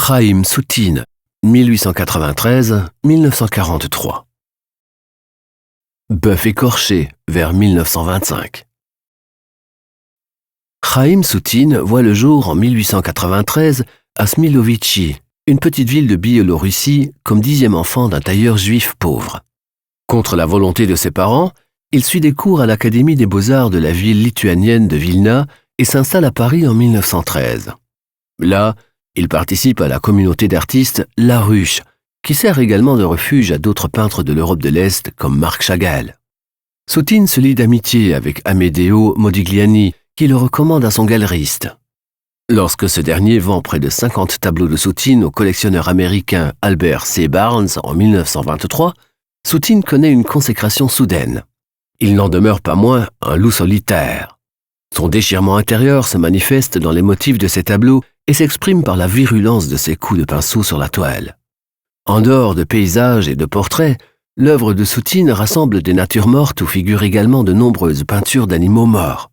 Chaim Soutine, 1893-1943. Bœuf écorché, vers 1925. Chaim Soutine voit le jour en 1893 à Smilovichi, une petite ville de Biélorussie, comme 10e enfant d'un tailleur juif pauvre. Contre la volonté de ses parents, il suit des cours à l'Académie des beaux-arts de la ville lituanienne de Vilna et s'installe à Paris en 1913. Là, il participe à la communauté d'artistes La Ruche, qui sert également de refuge à d'autres peintres de l'Europe de l'Est comme Marc Chagall. Soutine se lie d'amitié avec Amedeo Modigliani, qui le recommande à son galeriste. Lorsque ce dernier vend près de 50 tableaux de Soutine au collectionneur américain Albert C. Barnes en 1923, Soutine connaît une consécration soudaine. Il n'en demeure pas moins un loup solitaire. Son déchirement intérieur se manifeste dans les motifs de ses tableaux et s'exprime par la virulence de ses coups de pinceau sur la toile. En dehors de paysages et de portraits, l'œuvre de Soutine rassemble des natures mortes où figurent également de nombreuses peintures d'animaux morts.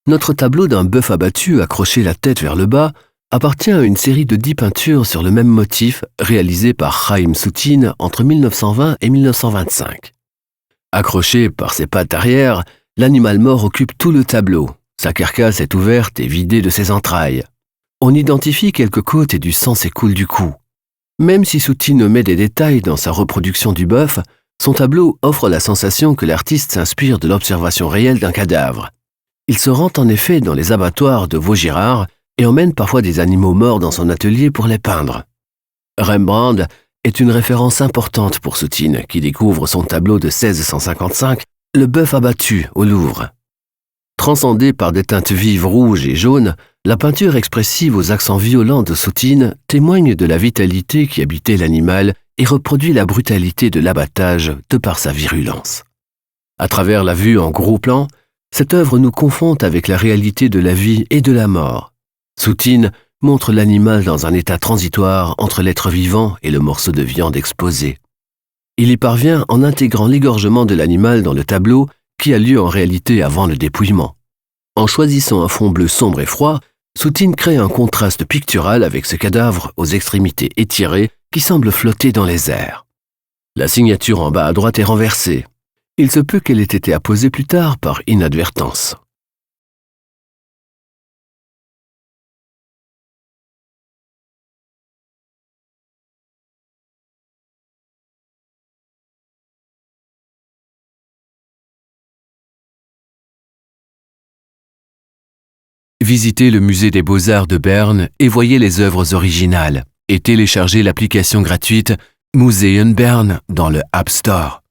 Notre tableau d'un bœuf abattu accroché la tête vers le bas appartient à une série de 10 peintures sur le même motif réalisées par Chaim Soutine entre 1920 et 1925. Accroché par ses pattes arrière, l'animal mort occupe tout le tableau. Sa carcasse est ouverte et vidée de ses entrailles. On identifie quelques côtes et du sang s'écoule du cou. Même si Soutine omet des détails dans sa reproduction du bœuf, son tableau offre la sensation que l'artiste s'inspire de l'observation réelle d'un cadavre. Il se rend en effet dans les abattoirs de Vaugirard et emmène parfois des animaux morts dans son atelier pour les peindre. Rembrandt est une référence importante pour Soutine, qui découvre son tableau de 1655, Le bœuf abattu au Louvre. Transcendée par des teintes vives rouges et jaunes, la peinture expressive aux accents violents de Soutine témoigne de la vitalité qui habitait l'animal et reproduit la brutalité de l'abattage de par sa virulence. À travers la vue en gros plan, cette œuvre nous confronte avec la réalité de la vie et de la mort. Soutine montre l'animal dans un état transitoire entre l'être vivant et le morceau de viande exposé. Il y parvient en intégrant l'égorgement de l'animal dans le tableau qui a lieu en réalité avant le dépouillement. En choisissant un fond bleu sombre et froid, Soutine crée un contraste pictural avec ce cadavre aux extrémités étirées qui semble flotter dans les airs. La signature en bas à droite est renversée. Il se peut qu'elle ait été apposée plus tard par inadvertance. Visitez le musée des Beaux-Arts de Berne et voyez les œuvres originales et téléchargez l'application gratuite Museum Bern dans le App Store.